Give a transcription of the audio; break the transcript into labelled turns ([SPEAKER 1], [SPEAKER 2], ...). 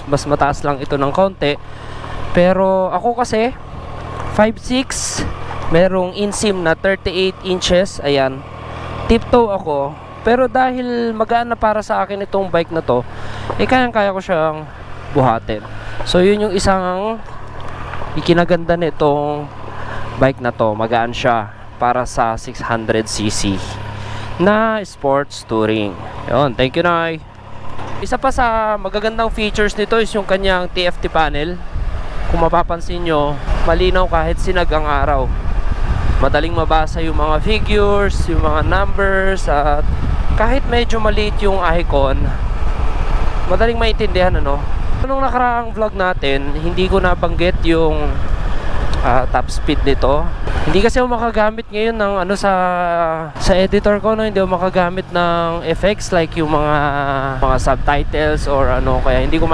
[SPEAKER 1] mas mataas lang ito ng konti. Pero ako kasi 5'6", merong inseam na 38 inches. Ayan, tiptoe ako. Pero dahil magaan na para sa akin itong bike na to, kayang-kaya ko siyang buhatin. So yun yung isang ikinaganda nitong bike na to. Magaan siya para sa 600cc na sports touring. Yun, thank you, Nay. Isa pa sa magagandang features nito is yung kanyang TFT panel. Kung mapapansin nyo, malinaw kahit sinag ang araw. Madaling mabasa yung mga figures, yung mga numbers, at kahit medyo maliit yung icon, madaling maintindihan, ano. Nung nakaraang vlog natin, hindi ko nabanggit yung top speed nito. Hindi kasi ako makagamit ngayon ng ano sa editor ko, no. Hindi ako makagamit ng effects like yung mga subtitles or ano, kaya hindi ko